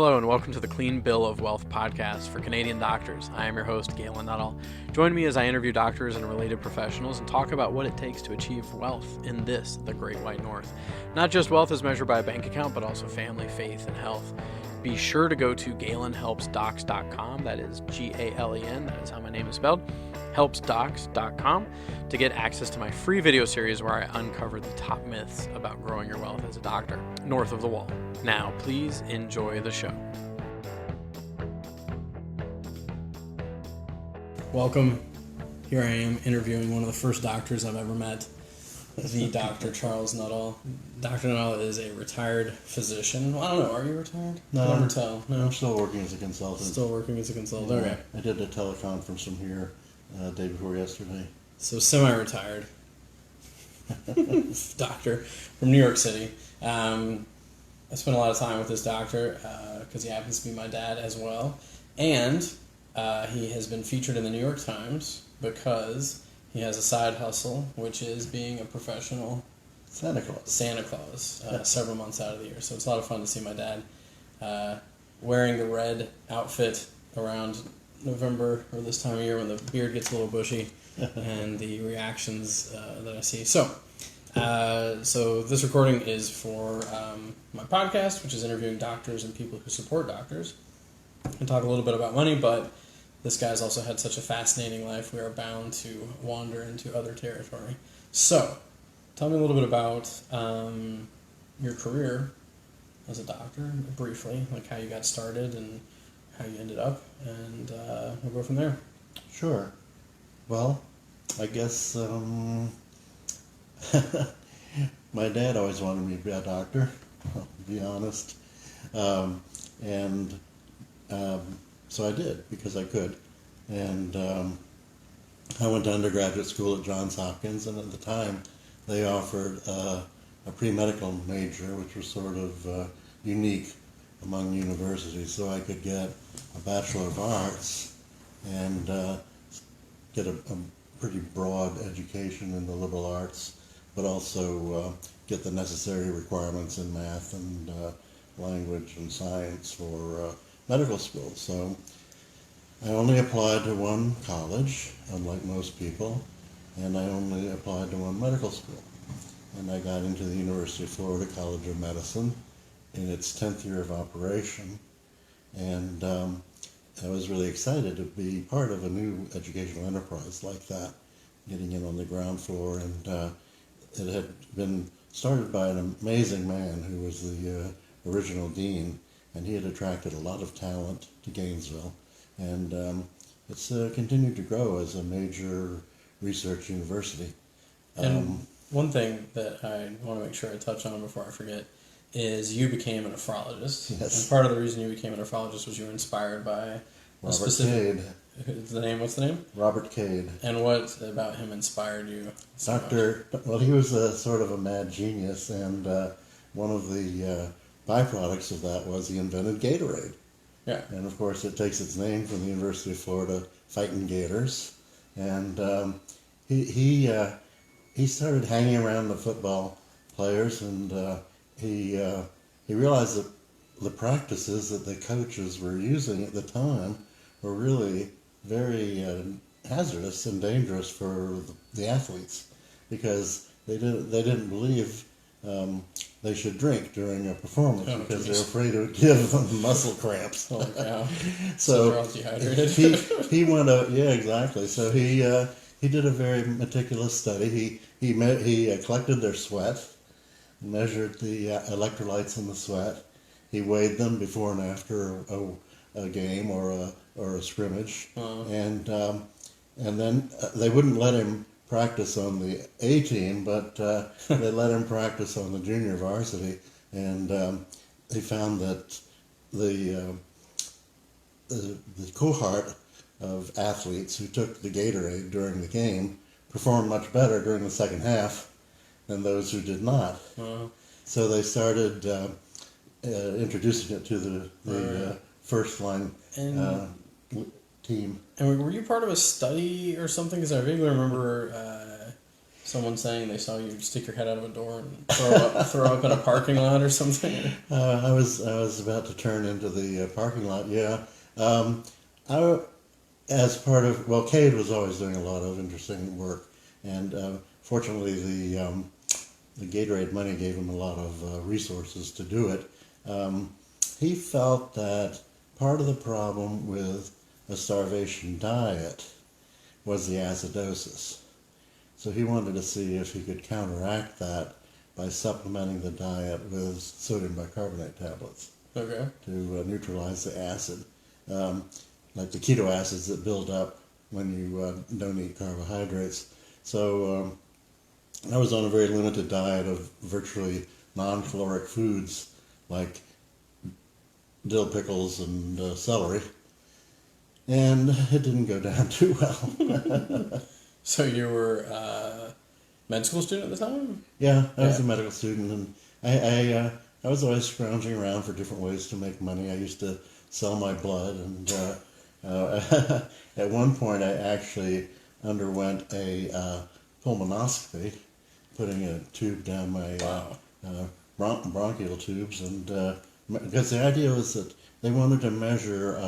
Hello and welcome to the Clean Bill of Wealth podcast for Canadian doctors. I am your host, Galen, Nuttall. Join me as I interview doctors and related professionals and talk about what it takes to achieve wealth in this, the Great White North. Not just wealth as measured by a bank account, but also family, faith, and health. Be sure to go to GalenHelpsDocs.com, that is Galen, that is how my name is spelled, helpsdocs.com, to get access to my free video series where I uncover the top myths about growing your wealth as a doctor, north of the wall. Now, please enjoy the show. Welcome. Here I am interviewing one of the first doctors I've ever met, the Dr. Charles Nuttall. Dr. Nuttall is a retired physician. Well, I don't know, are you retired? No. Never tell. No. I'm still working as a consultant. Still working as a consultant. Okay. I did a teleconference from here day before yesterday. So semi-retired doctor from New York City. I spent a lot of time with this doctor because he happens to be my dad as well. And he has been featured in the New York Times because he has a side hustle, which is being a professional Santa Claus. Several months out of the year. So it's a lot of fun to see my dad wearing the red outfit around November or this time of year when the beard gets a little bushy and the reactions that I see. So this recording is for my podcast, which is interviewing doctors and people who support doctors, and talk a little bit about money, but this guy's also had such a fascinating life, we are bound to wander into other territory. So, tell me a little bit about your career as a doctor, briefly, like how you got started and how you ended up, and we'll go from there. Sure. Well, I guess my dad always wanted me to be a doctor, I'll be honest. So I did, because I could. And I went to undergraduate school at Johns Hopkins, and at the time they offered a pre-medical major, which was sort of unique among universities. So I could get a Bachelor of Arts and get a pretty broad education in the liberal arts, but also get the necessary requirements in math and language and science for medical school. So I only applied to one college, unlike most people, and I only applied to one medical school. And I got into the University of Florida College of Medicine in its 10th year of operation, and I was really excited to be part of a new educational enterprise like that, getting in on the ground floor, and it had been started by an amazing man who was the original dean, and he had attracted a lot of talent to Gainesville, and it's continued to grow as a major research university. And one thing that I want to make sure I touch on before I forget is you became a nephrologist. Yes. And part of the reason you became a nephrologist was you were inspired by a specific... What's the name? Robert Cade. And what about him inspired you so Well, he was a sort of a mad genius, and one of the byproducts of that was he invented Gatorade. Yeah. And of course it takes its name from the University of Florida Fighting Gators. And he started hanging around the football players, and he realized that the practices that the coaches were using at the time were really very hazardous and dangerous for the athletes, because they didn't believe they should drink during a performance because they're afraid it would give them muscle cramps. Oh, yeah. So they're all dehydrated. he went out. Yeah, exactly. So he did a very meticulous study. He collected their sweat, measured the electrolytes in the sweat. He weighed them before and after a game or a scrimmage, and then they wouldn't let him practice on the A team, but they let him practice on the junior varsity, and they found that the cohort of athletes who took the Gatorade during the game performed much better during the second half than those who did not. So they started introducing it to the first line team. And were you part of a study or something? Because I vaguely remember Someone saying they saw you stick your head out of a door and throw up in a parking lot or something? I was about to turn into the parking lot. Yeah, I as part of Cade was always doing a lot of interesting work, and fortunately the Gatorade money gave him a lot of resources to do it. He felt that part of the problem with a starvation diet was the acidosis. So he wanted to see if he could counteract that by supplementing the diet with sodium bicarbonate tablets. Okay. To neutralize the acid. Like the keto acids that build up when you don't eat carbohydrates. So I was on a very limited diet of virtually non-caloric foods like dill pickles and celery. And it didn't go down too well. So you were a med school student at the time? Yeah, I was a medical student, and I was always scrounging around for different ways to make money. I used to sell my blood, and at one point I actually underwent a pulmonoscopy, putting a tube down my bronchial tubes, and because the idea was that they wanted to measure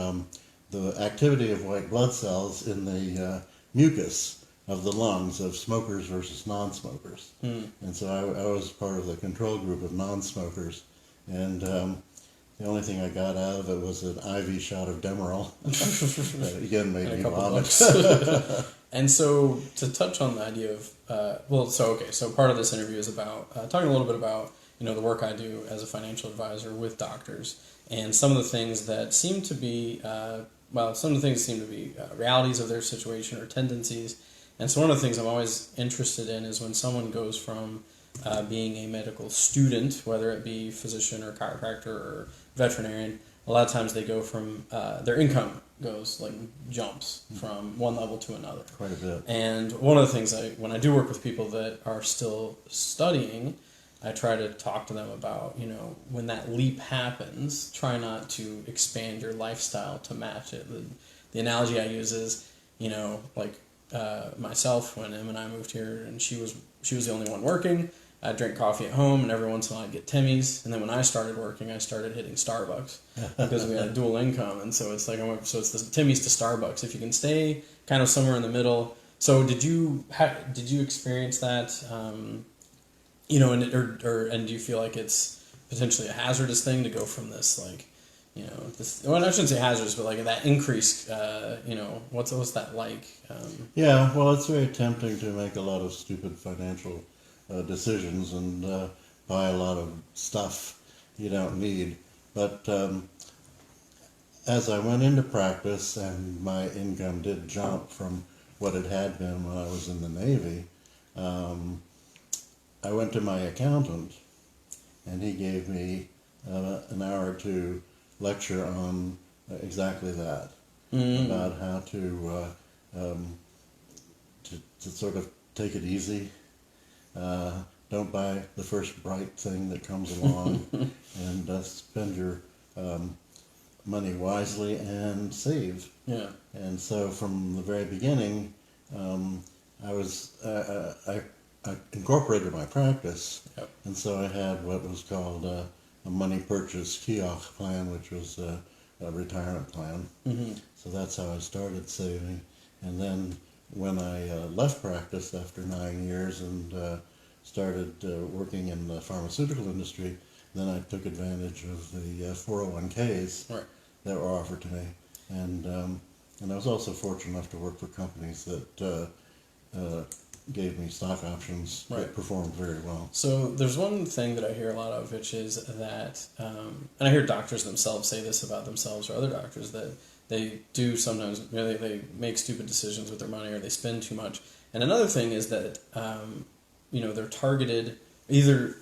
the activity of white blood cells in the mucus of the lungs of smokers versus non-smokers. And so I was part of the control group of non-smokers, and the only thing I got out of it was an IV shot of Demerol. That again made me vomit. And so to touch on the idea of, so part of this interview is about talking a little bit about the work I do as a financial advisor with doctors, and some of the things that seem to be realities of their situation or tendencies. And so one of the things I'm always interested in is when someone goes from being a medical student, whether it be physician or chiropractor or veterinarian, a lot of times they go from, their income goes, jumps from one level to another. Quite a bit. And one of the things when I do work with people that are still studying, I try to talk to them about, when that leap happens, try not to expand your lifestyle to match it. The analogy I use is, myself, when Em and I moved here, and she was the only one working. I'd drink coffee at home, and every once in a while I'd get Timmy's. And then when I started working, I started hitting Starbucks because we had a dual income. And so it's it's the Timmy's to Starbucks. If you can stay kind of somewhere in the middle. So did you experience that? And do you feel like it's potentially a hazardous thing to go from this I shouldn't say hazardous, but that increase, what's that like? Yeah, well, it's very tempting to make a lot of stupid financial decisions and buy a lot of stuff you don't need. But as I went into practice and my income did jump from what it had been when I was in the Navy, I went to my accountant, and he gave me an hour or two lecture on exactly that, about how to sort of take it easy. Don't buy the first bright thing that comes along, and spend your money wisely and save. Yeah. And so from the very beginning, I incorporated my practice, Yep. and so I had what was called a money purchase kiosk plan, which was a retirement plan. Mm-hmm. So that's how I started saving. And then when I left practice after 9 years and started working in the pharmaceutical industry, then I took advantage of the 401ks Right. that were offered to me. And I was also fortunate enough to work for companies that gave me stock options that performed very well. So there's one thing that I hear a lot of, which is that, and I hear doctors themselves say this about themselves or other doctors, that they do sometimes, they make stupid decisions with their money or they spend too much. And another thing is that, they're targeted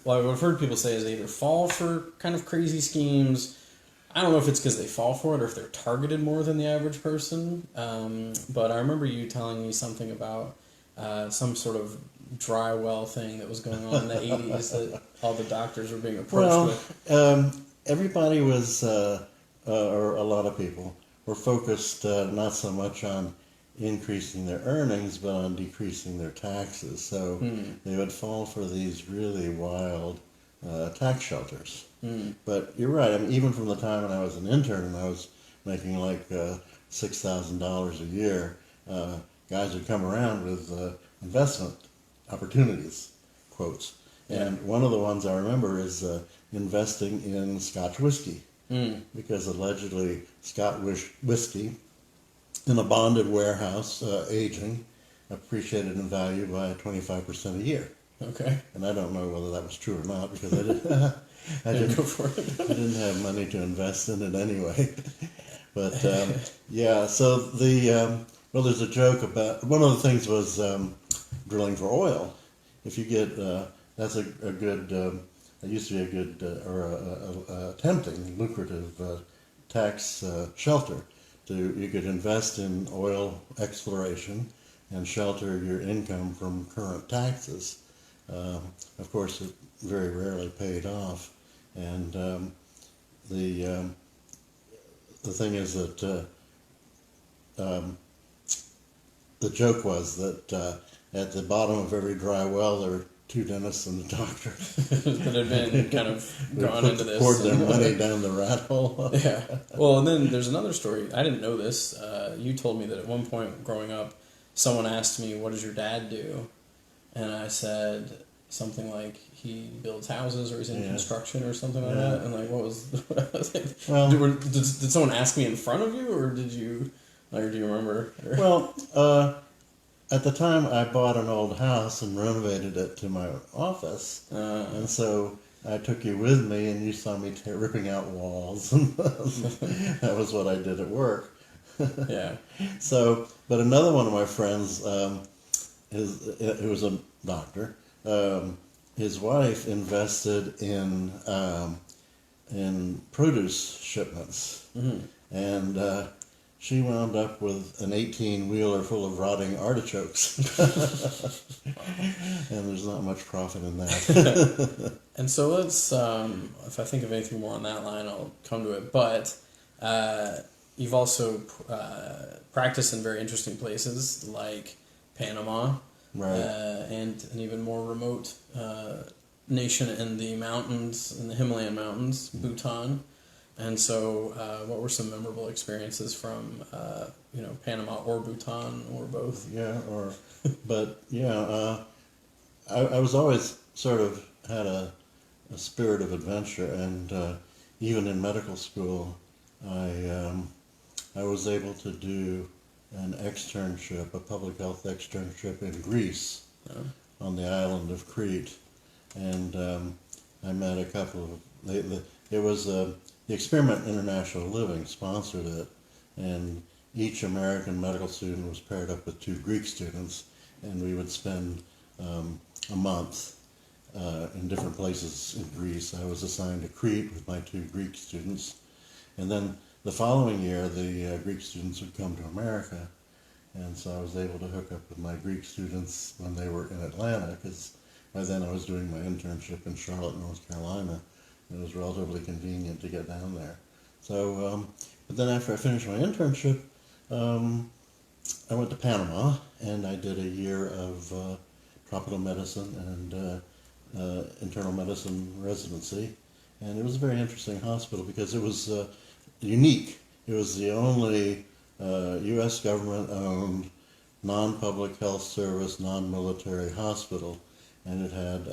what I've heard people say is they either fall for kind of crazy schemes. I don't know if it's because they fall for it or if they're targeted more than the average person. But I remember you telling me something about some sort of dry well thing that was going on in the 80s that all the doctors were being approached with. Everybody was, or a lot of people, were focused not so much on increasing their earnings, but on decreasing their taxes. So they would fall for these really wild tax shelters. But you're right. I mean, even from the time when I was an intern and I was making like $6,000 a year, guys would come around with investment opportunities, quotes. And one of the ones I remember is investing in Scotch whiskey, because allegedly Scotch whiskey in a bonded warehouse, aging, appreciated in value by 25% a year. Okay. And I don't know whether that was true or not, because I didn't go for it. I didn't have money to invest in it anyway. But yeah, so well, there's a joke about, one of the things was drilling for oil. If you get, that's a good, it used to be a good, or a tempting, lucrative tax shelter. You could invest in oil exploration and shelter your income from current taxes. Of course, it very rarely paid off. And the thing is that the joke was that at the bottom of every dry well there were two dentists and a doctor that had been kind of gone into this. Poured their money down the rat hole. Yeah. Well, and then there's another story. I didn't know this. You told me that at one point growing up, someone asked me, "What does your dad do?" And I said something like, he builds houses, or he's in construction, or something like that. And like, what was? Well, did someone ask me in front of you, or did you? Like, do you remember? Well, at the time, I bought an old house and renovated it to my office, and so I took you with me, and you saw me ripping out walls, and that was what I did at work. Yeah. So, but another one of my friends, who was a doctor, his wife invested in produce shipments, and she wound up with an 18-wheeler full of rotting artichokes. And there's not much profit in that. And so let's, if I think of anything more on that line, I'll come to it. But you've also practiced in very interesting places like Panama, right. And an even more remote nation in the mountains, in the Himalayan mountains, Bhutan. And so, what were some memorable experiences from, Panama or Bhutan or both? Yeah, I was always sort of had a spirit of adventure, and even in medical school, I was able to do an externship, a public health externship in Greece, on the island of Crete, and I met a couple of. It was the Experiment International Living sponsored it, and each American medical student was paired up with two Greek students, and we would spend a month in different places in Greece. I was assigned to Crete with my two Greek students, and then the following year the Greek students would come to America, and so I was able to hook up with my Greek students when they were in Atlanta, because by then I was doing my internship in Charlotte, North Carolina. It was relatively convenient to get down there. So, but then after I finished my internship, I went to Panama, and I did a year of tropical medicine and internal medicine residency. And it was a very interesting hospital because it was unique. It was the only U.S. government-owned, non-public health service, non-military hospital, and it had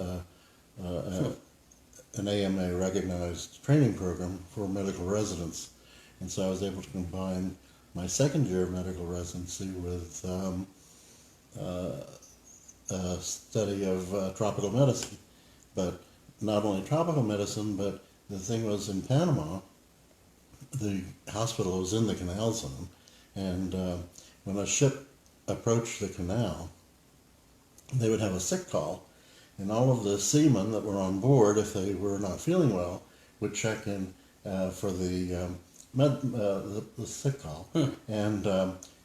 an AMA recognized training program for medical residents. And so I was able to combine my second year of medical residency with a study of tropical medicine. But not only tropical medicine, but the thing was, in Panama, the hospital was in the canal zone, and when a ship approached the canal, they would have a sick call. And all of the seamen that were on board, if they were not feeling well, would check in for the sick call. And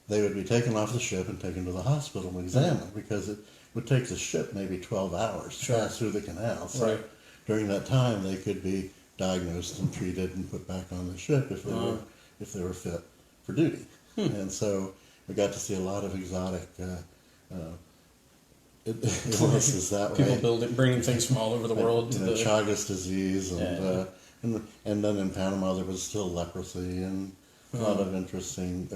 they would be taken off the ship and taken to the hospital and examined, because it would take the ship maybe 12 hours to pass through the canal. So during that time, they could be diagnosed and treated and put back on the ship if they were fit for duty. And so we got to see a lot of exotic illnesses that People way. bringing things from all over the world to the Chagas disease, yeah. and then in Panama there was still leprosy and a lot of interesting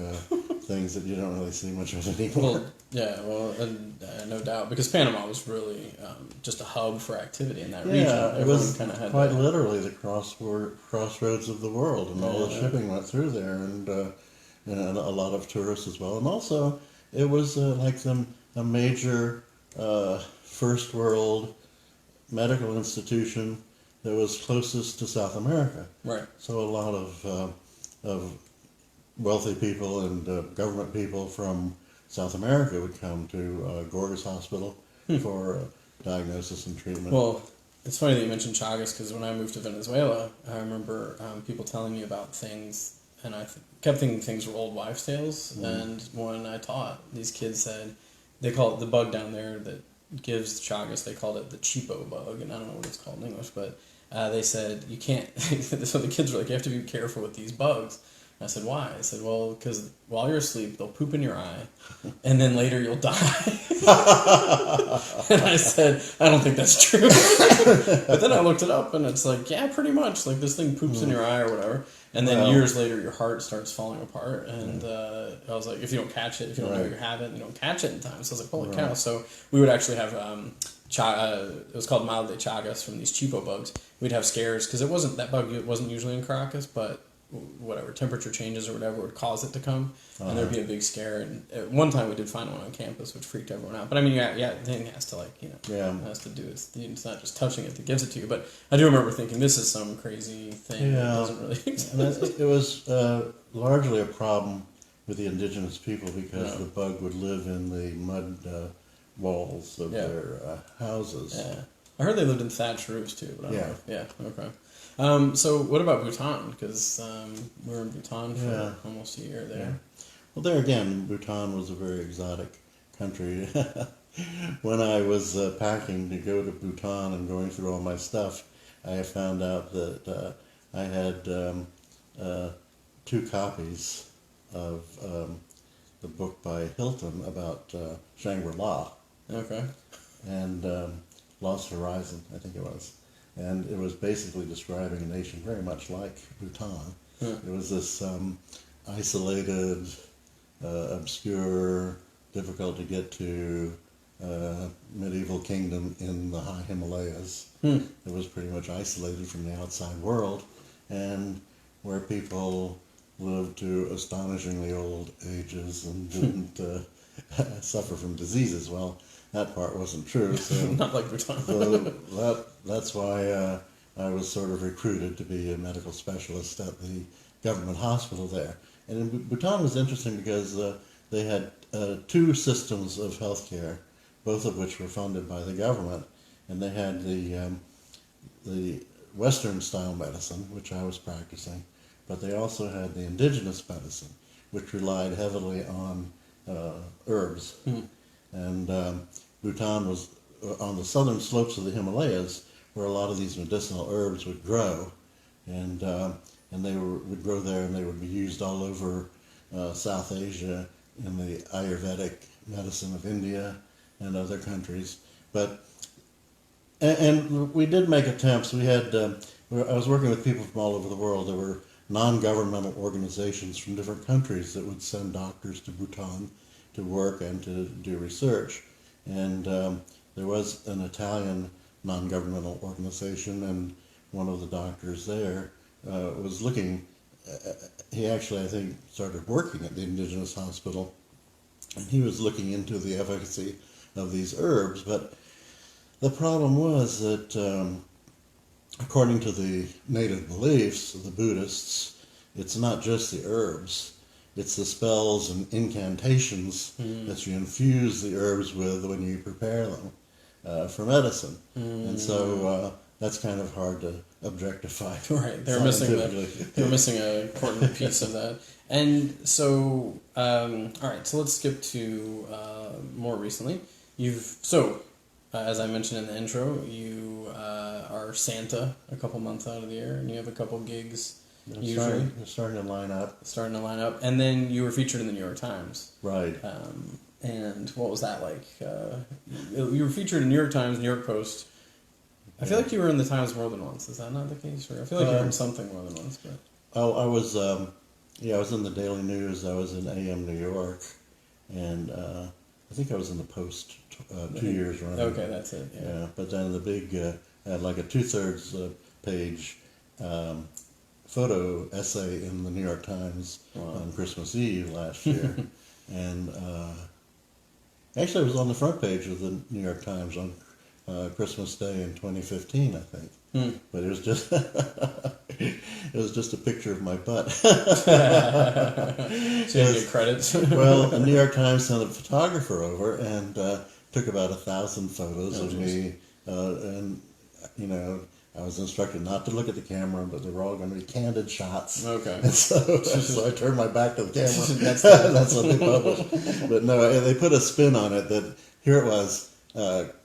things that you don't really see much of anymore. Well, yeah, well, and no doubt, because Panama was really just a hub for activity in that region. Yeah, it was kind of had quite literally the crossroads of the world, and all the Yeah. shipping went through there, and a lot of tourists as well. And also, it was like a major first world medical institution that was closest to South America. Right. So a lot of wealthy people and government people from South America would come to Gorgas Hospital for diagnosis and treatment. Well, it's funny that you mentioned Chagas, because when I moved to Venezuela, I remember people telling me about things, and I kept thinking things were old wives' tales. And when I taught, these kids said they call it the bug down there that gives Chagas. They called it the cheapo bug, and I don't know what it's called in English, but they said you can't. So the kids were like, you have to be careful with these bugs. I said, why? I said, well, because while you're asleep, they'll poop in your eye, and then later you'll die. And I said, I don't think that's true. But then I looked it up, and it's like, yeah, pretty much. Like, this thing poops in your eye or whatever. And then years later, your heart starts falling apart. And I was like, if you don't catch it, if you don't know you have it, and you don't catch it in time. So I was like, holy cow. So we would actually have, it was called mal de Chagas from these cheapo bugs. We'd have scares, because that bug wasn't usually in Caracas, but whatever, temperature changes or whatever would cause it to come, and there'd be a big scare. And at one time we did find one on campus, which freaked everyone out. But I mean, the thing has to it has to do it's not just touching it that gives it to you. But I do remember thinking, this is some crazy thing that doesn't really exist. It was largely a problem with the indigenous people because the bug would live in the mud walls of their houses. Yeah, I heard they lived in thatched roofs too. But I don't know. Yeah, okay. So what about Bhutan? Because we were in Bhutan for almost a year there. Yeah. Well, there again, Bhutan was a very exotic country. When I was packing to go to Bhutan and going through all my stuff, I found out that I had 2 copies of the book by Hilton about Shangri-La. Okay. And Lost Horizon, I think it was. And it was basically describing a nation very much like Bhutan. It was this isolated, obscure, difficult to get to medieval kingdom in the high Himalayas. It was pretty much isolated from the outside world, and where people lived to astonishingly old ages and didn't suffer from diseases. Well, that part wasn't true. So not like Bhutan. so that's why I was sort of recruited to be a medical specialist at the government hospital there. And in Bhutan was interesting because they had 2 systems of healthcare, both of which were funded by the government. And they had the Western style medicine, which I was practicing, but they also had the indigenous medicine, which relied heavily on herbs. And Bhutan was on the southern slopes of the Himalayas, where a lot of these medicinal herbs would grow, and they would grow there, and they would be used all over South Asia in the Ayurvedic medicine of India and other countries. But and we did make attempts. We had I was working with people from all over the world. There were non-governmental organizations from different countries that would send doctors to Bhutan to work and to do research. And there was an Italian non-governmental organization, and one of the doctors there was looking, he actually, I think, started working at the indigenous hospital, and he was looking into the efficacy of these herbs. But the problem was that according to the native beliefs of the Buddhists, it's not just the herbs. It's the spells and incantations that you infuse the herbs with when you prepare them for medicine. And so that's kind of hard to objectify. Right, they were missing an important piece of that. And so, all right, so let's skip to more recently. As I mentioned in the intro, you are Santa a couple months out of the year, and you have a couple gigs usually. Starting to line up. Starting to line up. And then you were featured in the New York Times. Right. And what was that like? You were featured in New York Times, New York Post. I feel like you were in the Times more than once. Is that not the case? Or I feel like you were in something more than once. But I was, I was in the Daily News. I was in AM New York, and I think I was in the Post 2 years running. Okay, that's it. Yeah, but then the big had like a 2/3 page photo essay in the New York Times on Christmas Eve last year, and actually, it was on the front page of the New York Times on Christmas Day in 2015, I think. But it was just it was just a picture of my butt. So you get credits. Well, the New York Times sent a photographer over and took about 1,000 photos of me, and you know, I was instructed not to look at the camera, but they were all going to be candid shots. Okay. And so I turned my back to the camera. That's what they published. But no, they put a spin on it that here it was,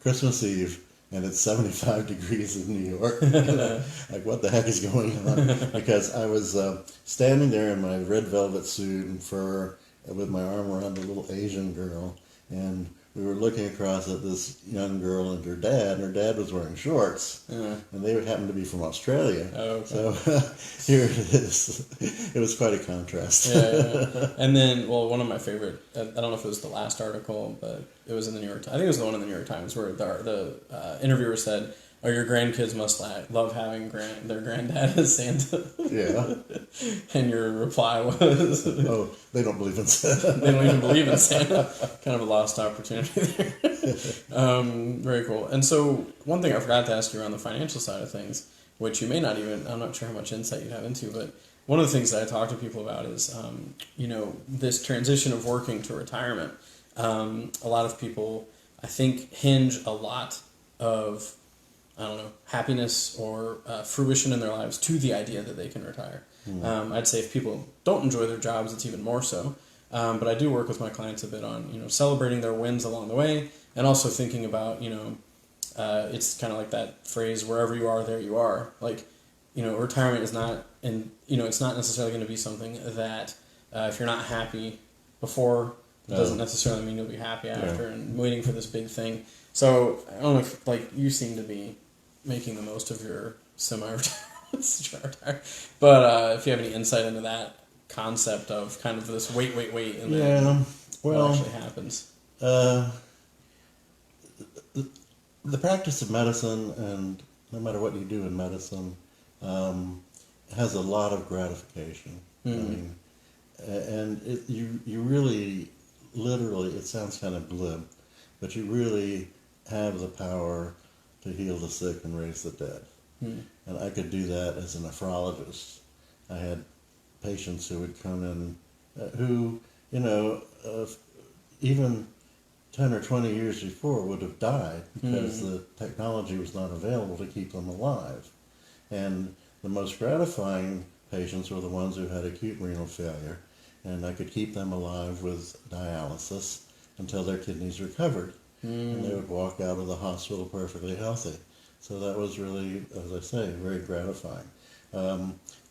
Christmas Eve, and it's 75 degrees in New York. Like, what the heck is going on? Because I was standing there in my red velvet suit and fur with my arm around a little Asian girl, and we were looking across at this young girl and her dad, and her dad was wearing shorts, and they happened to be from Australia. Oh, okay. So here it is. It was quite a contrast. Yeah. And then, well, one of my favorite, I don't know if it was the last article, but it was in the New York Times. I think it was the one in the New York Times where the interviewer said, "Oh, your grandkids must love having their granddad as Santa." Yeah. And your reply was, "Oh, they don't believe in Santa. They don't even believe in Santa." Kind of a lost opportunity there. Very cool. And so one thing I forgot to ask you around the financial side of things, which you may not even, I'm not sure how much insight you have into, but one of the things that I talk to people about is, this transition of working to retirement. A lot of people, I think, hinge a lot of, happiness or fruition in their lives to the idea that they can retire. I'd say if people don't enjoy their jobs, it's even more so. But I do work with my clients a bit on, celebrating their wins along the way, and also thinking about, it's kind of like that phrase, wherever you are, there you are. Like, retirement is not, it's not necessarily going to be something that if you're not happy before, it doesn't necessarily mean you'll be happy after, and waiting for this big thing. So I don't know if, you seem to be making the most of your semi-retirement, but if you have any insight into that concept of kind of this wait, and then what actually happens. The practice of medicine, and no matter what you do in medicine, has a lot of gratification. I mean, and you really, literally, it sounds kind of glib, but you really have the power to heal the sick and raise the dead. And I could do that as a nephrologist. I had patients who would come in who, even 10 or 20 years before would have died because the technology was not available to keep them alive. And the most gratifying patients were the ones who had acute renal failure, and I could keep them alive with dialysis until their kidneys recovered. And they would walk out of the hospital perfectly healthy. So that was really, as I say, very gratifying.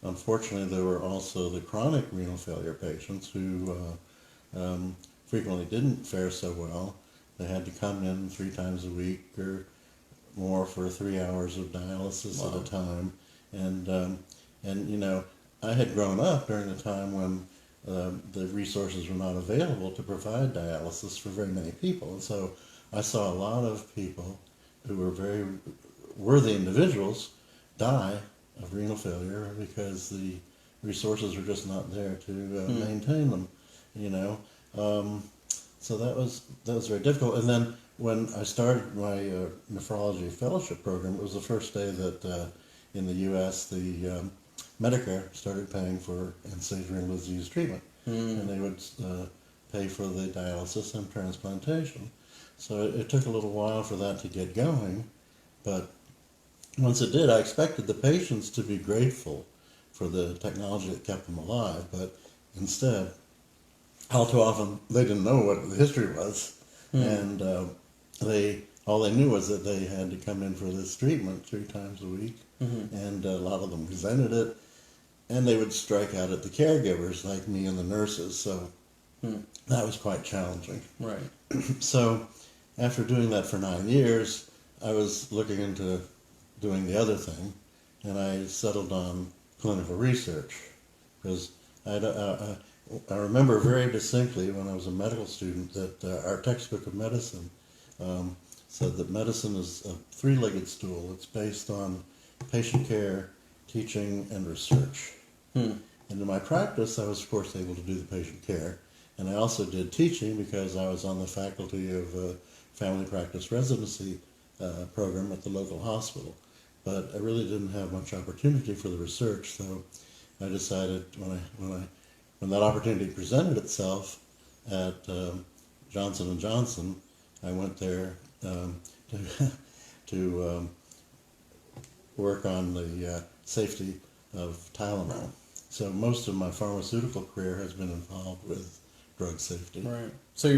Unfortunately, there were also the chronic renal failure patients who frequently didn't fare so well. They had to come in 3 times a week or more for 3 hours of dialysis at a time. And I had grown up during the time when the resources were not available to provide dialysis for very many people. And so I saw a lot of people who were very worthy individuals die of renal failure because the resources were just not there to maintain them, So that was very difficult. And then when I started my nephrology fellowship program, it was the first day that in the U.S. the Medicare started paying for end-stage renal disease treatment, and they would pay for the dialysis and transplantation. So it took a little while for that to get going, but once it did, I expected the patients to be grateful for the technology that kept them alive, but instead, all too often, they didn't know what the history was, and all they knew was that they had to come in for this treatment 3 times a week, and a lot of them resented it. and they would strike out at the caregivers like me and the nurses. So that was quite challenging. Right. So after doing that for 9 years, I was looking into doing the other thing, and I settled on clinical research because I remember very distinctly when I was a medical student that our textbook of medicine said that medicine is a three-legged stool. It's based on patient care, teaching, and research. And in my practice, I was, of course, able to do the patient care. And I also did teaching because I was on the faculty of a family practice residency program at the local hospital. But I really didn't have much opportunity for the research, so I decided when that opportunity presented itself at Johnson & Johnson, I went there to work on the safety of Tylenol. So most of my pharmaceutical career has been involved with drug safety. Right. So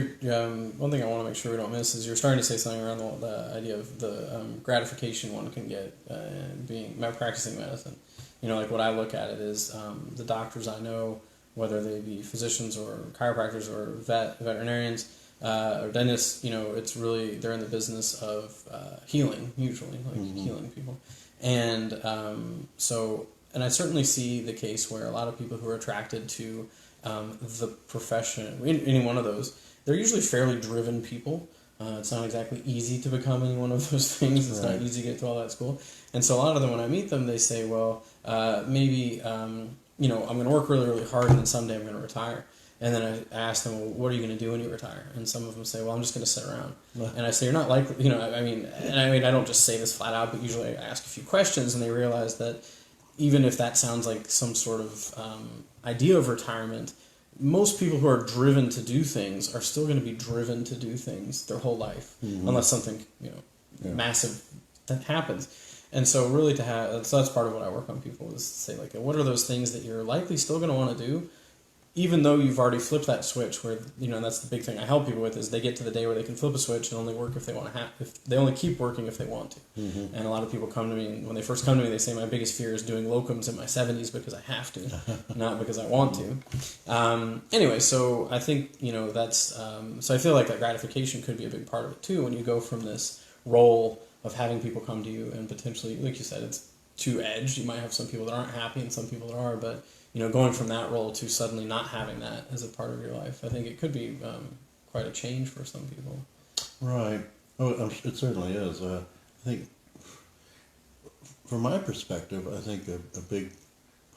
one thing I want to make sure we don't miss is you're starting to say something around the idea of the gratification one can get being practicing medicine. Like what I look at it is the doctors I know, whether they be physicians or chiropractors or veterinarians or dentists, it's really, they're in the business of healing, usually, healing people. And and I certainly see the case where a lot of people who are attracted to the profession, any one of those, they're usually fairly driven people. It's not exactly easy to become any one of those things. It's not easy to get through all that school. And so a lot of them, when I meet them, they say, well, maybe, I'm going to work really, really hard and then someday I'm going to retire. And then I ask them, well, what are you going to do when you retire? And some of them say, well, I'm just going to sit around. And I say, you're not likely, I don't just say this flat out, but usually I ask a few questions and they realize that even if that sounds like some sort of idea of retirement, most people who are driven to do things are still going to be driven to do things their whole life, unless something massive that happens. And so really so that's part of what I work on people is to say, like, what are those things that you're likely still going to want to do, even though you've already flipped that switch where, and that's the big thing I help people with is they get to the day where they can flip a switch and only work if they want to if they only keep working if they want to. And a lot of people come to me, and when they first come to me, they say, my biggest fear is doing locums in my 70s because I have to, not because I want to. Anyway, so I think, that's, so I feel like that gratification could be a big part of it too, when you go from this role of having people come to you and potentially, like you said, it's two-edged. You might have some people that aren't happy and some people that are, but going from that role to suddenly not having that as a part of your life, I think it could be quite a change for some people. Right. Oh, it certainly is. I think, from my perspective, I think a big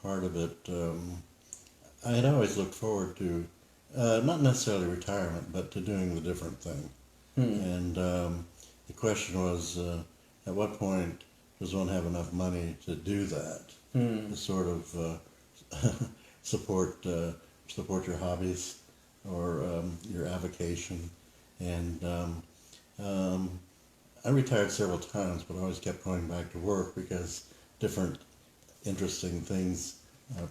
part of it, I had always looked forward to, not necessarily retirement, but to doing the different thing. And the question was, at what point does one have enough money to do that? To sort of support your hobbies or your avocation. And I retired several times, but I always kept going back to work because different interesting things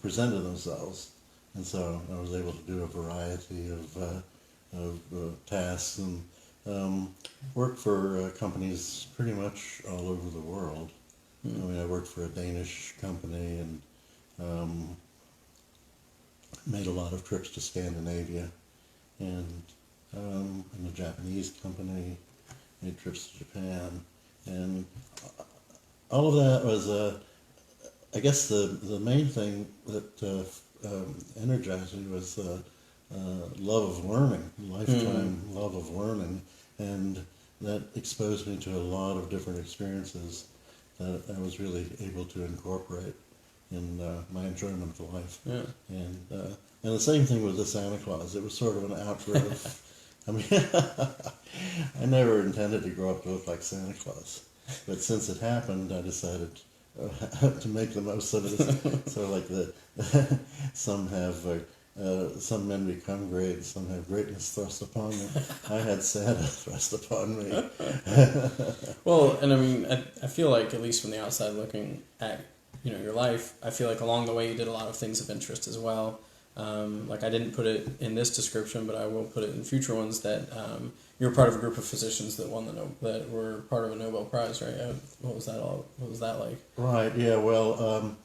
presented themselves. And so I was able to do a variety of tasks and work for companies pretty much all over the world. I worked for a Danish company and made a lot of trips to Scandinavia, and a Japanese company, made trips to Japan, and all of that was, I guess the main thing that energized me was love of learning, lifetime love of learning, and that exposed me to a lot of different experiences that I was really able to incorporate in my enjoyment of life. Yeah. And the same thing with the Santa Claus. It was sort of an outgrowth. I mean, I never intended to grow up to look like Santa Claus, but since it happened, I decided to make the most of it. So like some have some men become great, some have greatness thrust upon them. I had Santa thrust upon me. Well, and I mean, I feel like, at least from the outside looking at your life, I feel like along the way you did a lot of things of interest as well. Like I didn't put it in this description, but I will put it in future ones that you were part of a group of physicians that won that were part of a Nobel Prize, right? What was that like? Right. Yeah. Well,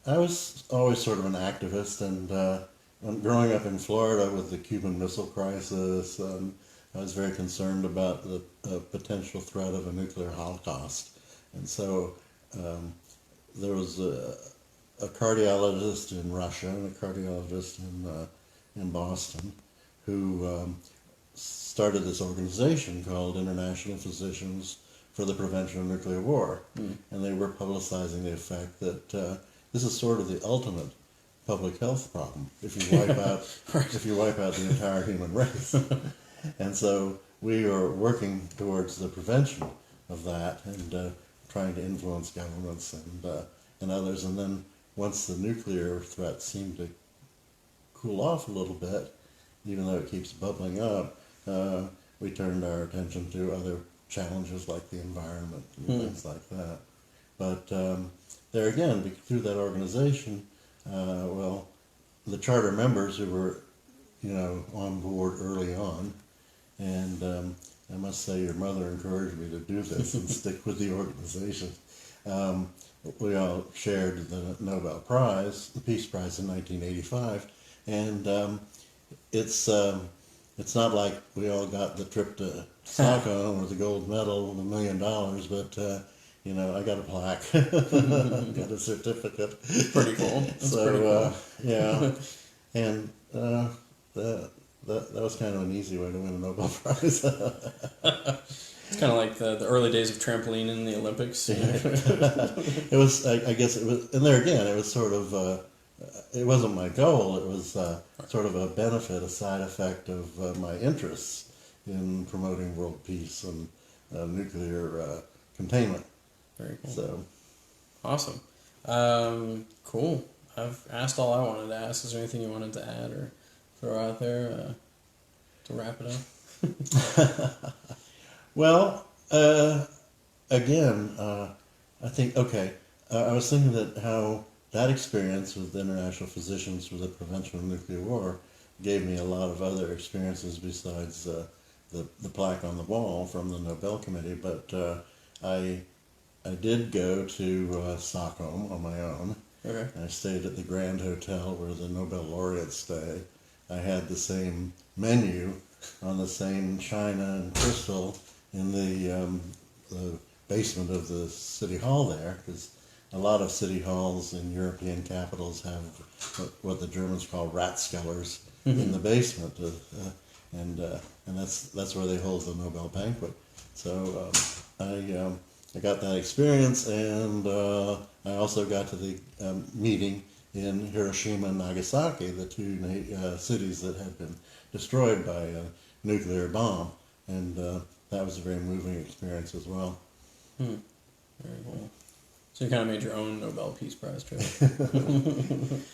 I was always sort of an activist, and growing up in Florida with the Cuban Missile Crisis, I was very concerned about the potential threat of a nuclear holocaust. And so there was a cardiologist in Russia and a cardiologist in Boston who started this organization called International Physicians for the Prevention of Nuclear War. And they were publicizing the effect that this is sort of the ultimate public health problem if you wipe out if you wipe out the entire human race. And so we are working towards the prevention of that and trying to influence governments and others. And then once the nuclear threat seemed to cool off a little bit, even though it keeps bubbling up, we turned our attention to other challenges like the environment and things like that. But there again, through that organization, well, the charter members who were, on board early on, and I must say your mother encouraged me to do this and stick with the organization. We all shared the Nobel Prize, the Peace Prize in 1985, and it's not like we all got the trip to Stockholm or the gold medal and $1 million, but I got a plaque, got a certificate. Pretty cool. That's So pretty cool. yeah, and that was kind of an easy way to win a Nobel Prize. It's kind of like the early days of trampoline in the Olympics. It was, I guess it was, and there again, it was sort of, it wasn't my goal, it was sort of a benefit, a side effect of my interests in promoting world peace and nuclear containment. Very cool. So, awesome. Cool. I've asked all I wanted to ask. Is there anything you wanted to add or throw out there to wrap it up? well, again, I think, okay, I was thinking that how that experience with the International Physicians for the Prevention of Nuclear War gave me a lot of other experiences besides the plaque on the wall from the Nobel Committee, but I did go to Stockholm on my own. Okay. I stayed at the Grand Hotel where the Nobel laureates stay. I had the same menu on the same china and crystal in the basement of the city hall there, because a lot of city halls in European capitals have what the Germans call Ratscellars in the basement, and that's where they hold the Nobel banquet. So I got that experience, and I also got to the meeting in Hiroshima and Nagasaki, the two cities that had been destroyed by a nuclear bomb, and that was a very moving experience as well. Very cool. So you kind of made your own Nobel Peace Prize trip.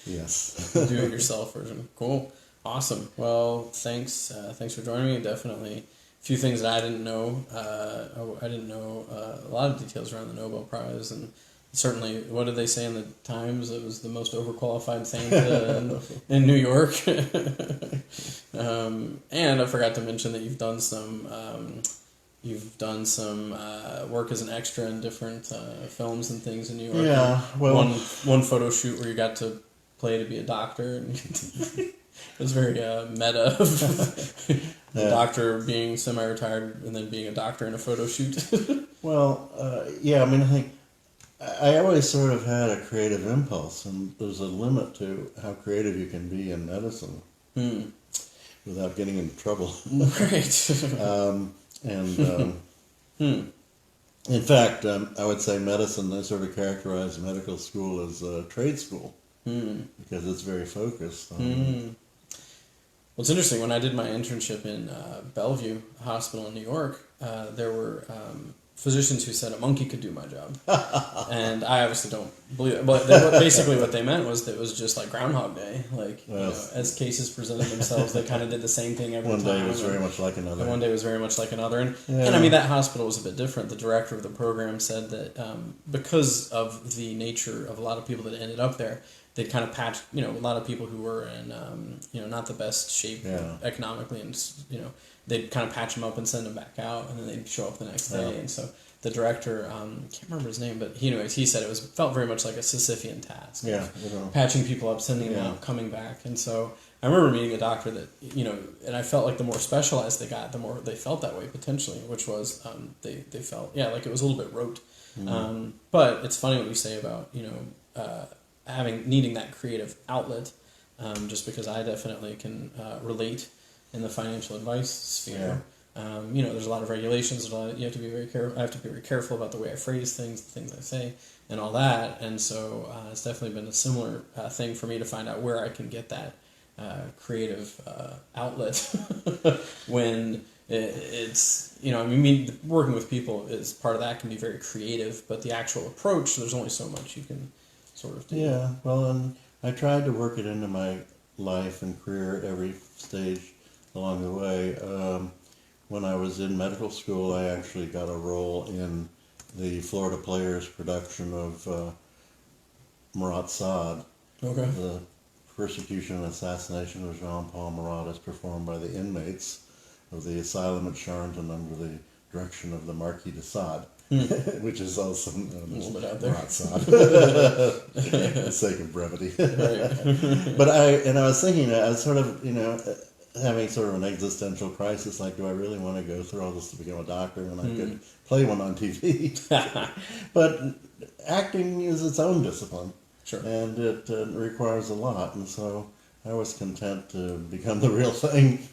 Yes. Do-it-yourself version. Cool. Awesome. Well, thanks. Thanks for joining me. Definitely a few things that I didn't know. I didn't know a lot of details around the Nobel Prize, and certainly, what did they say in the Times? It was the most overqualified saint in New York. And I forgot to mention that you've done some work as an extra in different films and things in New York. Yeah, well, one photo shoot where you got to play to be a doctor. And it was very meta. The doctor being semi-retired and then being a doctor in a photo shoot. Well, yeah, I mean, I think I always sort of had a creative impulse, and there's a limit to how creative you can be in medicine without getting into trouble. Right. In fact, I would say medicine, I sort of characterize medical school as a trade school because it's very focused on... Well, it's interesting. When I did my internship in Bellevue Hospital in New York, there were physicians who said a monkey could do my job. And I obviously don't believe it. But basically what they meant was that it was just like Groundhog Day. Like, as cases presented themselves, they kind of did the same thing every time. One day was very much like another. And one day was very much like another. And I mean, that hospital was a bit different. The director of the program said that because of the nature of a lot of people that ended up there, they'd kind of patch, a lot of people who were in, not the best shape economically, and they'd kind of patch them up and send them back out, and then they'd show up the next day. And so the director, can't remember his name, but he said it felt very much like a Sisyphean task. Yeah, Patching people up, sending them out, coming back. And so I remember meeting a doctor that, and I felt like the more specialized they got, the more they felt that way potentially, which was they felt, like it was a little bit rote. Mm-hmm. But it's funny what you say about, needing that creative outlet, just because I definitely can relate in the financial advice sphere. Yeah. There's a lot of regulations. You have to be very careful. I have to be very careful about the way I phrase things, the things I say, and all that. And so it's definitely been a similar thing for me to find out where I can get that creative outlet when it's working with people is part of that, can be very creative, but the actual approach, there's only so much you can sort of do. Yeah, well, and I tried to work it into my life and career at every stage along the way. When I was in medical school, I actually got a role in the Florida Players production of Marat Sade. Okay. The persecution and assassination of Jean-Paul Marat as performed by the inmates of the asylum at Charenton under the direction of the Marquis de Sade, which is also known as Marat Sade, for the sake of brevity. Right. But I was thinking, I was sort of, having sort of an existential crisis, like, do I really want to go through all this to become a doctor when I could play one on TV? But acting is its own discipline. Sure. And it requires a lot, and so I was content to become the real thing.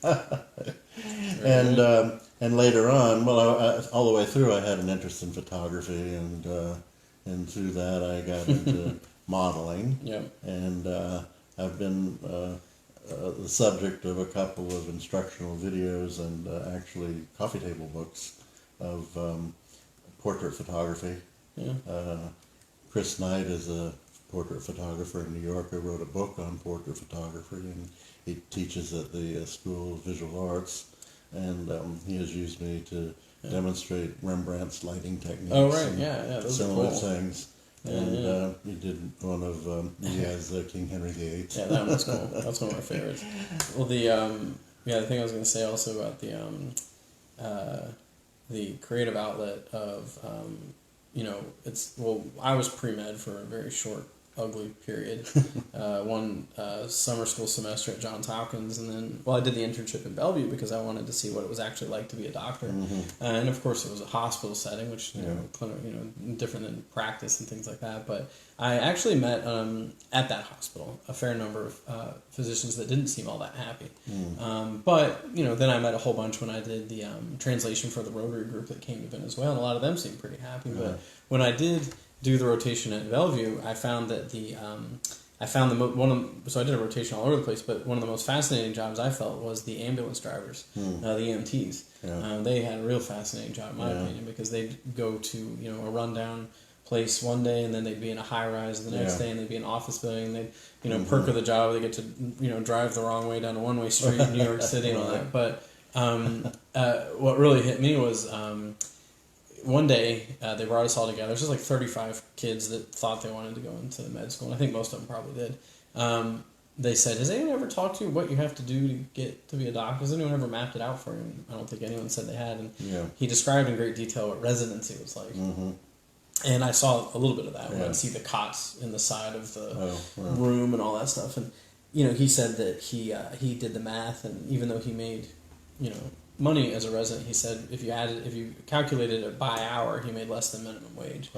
And later on, all the way through, I had an interest in photography, and through that I got into modeling. Yeah. And I've been the subject of a couple of instructional videos and actually coffee table books of portrait photography. Yeah. Chris Knight is a portrait photographer in New York who wrote a book on portrait photography, and he teaches at the School of Visual Arts, and he has used me to demonstrate Rembrandt's lighting techniques. Oh, right, yeah, those similar are cool. things. And he did one of King Henry VIII. Yeah, that one's cool. That's one of my favorites. Well, the thing I was going to say also about the creative outlet of I was pre-med for a very short, ugly period. One summer school semester at Johns Hopkins, and then I did the internship in Bellevue because I wanted to see what it was actually like to be a doctor. Mm-hmm. And of course, it was a hospital setting, which different than practice and things like that. But I actually met at that hospital a fair number of physicians that didn't seem all that happy. But then I met a whole bunch when I did the translation for the Rotary group that came to Venezuela, and a lot of them seemed pretty happy. But when I did do the rotation at Bellevue, I found that so I did a rotation all over the place, but one of the most fascinating jobs I felt was the ambulance drivers, the EMTs. Yeah. They had a real fascinating job, in my opinion, because they'd go to a rundown place one day, and then they'd be in a high rise the next day, and they'd be in an office building, and they'd perk of the job, they get to drive the wrong way down a one-way street in New York City and all that. But what really hit me was one day they brought us all together. There's just like 35 kids that thought they wanted to go into med school, and I think most of them probably did. They said, has anyone ever talked to you what you have to do to get to be a doctor? Has anyone ever mapped it out for you? And I don't think anyone said they had. And he described in great detail what residency was like. Mm-hmm. And I saw a little bit of that when I'd see the cots in the side of the room and all that stuff. And he said that he did the math, and even though he made money as a resident, he said if you calculated it by hour, he made less than minimum wage.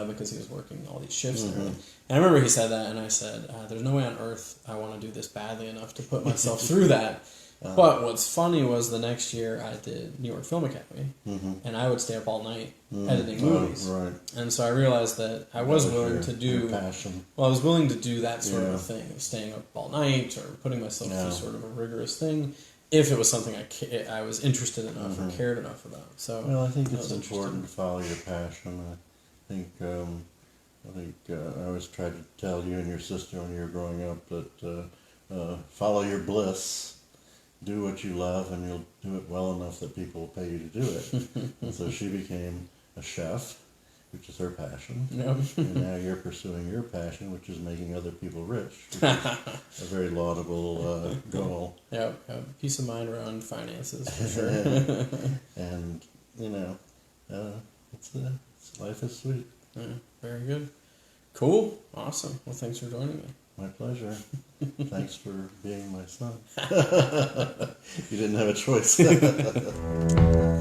Because he was working all these shifts and everything. And I remember he said that, and I said, there's no way on earth I want to do this badly enough to put myself through that. But what's funny was the next year I did New York Film Academy, and I would stay up all night editing movies. Right. And so I realized that I was willing to do passion. Well, I was willing to do that sort of a thing, of staying up all night or putting myself through sort of a rigorous thing, if it was something I was interested enough or cared enough about. So I think it's important to follow your passion. I think I always tried to tell you and your sister when you were growing up that follow your bliss. Do what you love, and you'll do it well enough that people will pay you to do it. And so she became a chef, which is her passion. Yep. And now you're pursuing your passion, which is making other people rich, which is a very laudable goal. Yep. Peace of mind around finances, for sure. And, life is sweet. Yeah, very good. Cool. Awesome. Well, thanks for joining me. My pleasure. Thanks for being my son. You didn't have a choice.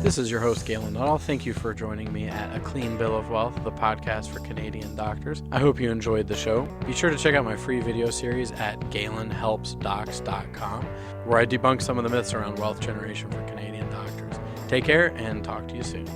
This is your host, Galen Nuttall. Thank you for joining me at A Clean Bill of Wealth, the podcast for Canadian doctors. I hope you enjoyed the show. Be sure to check out my free video series at GalenHelpsDocs.com, where I debunk some of the myths around wealth generation for Canadian doctors. Take care and talk to you soon.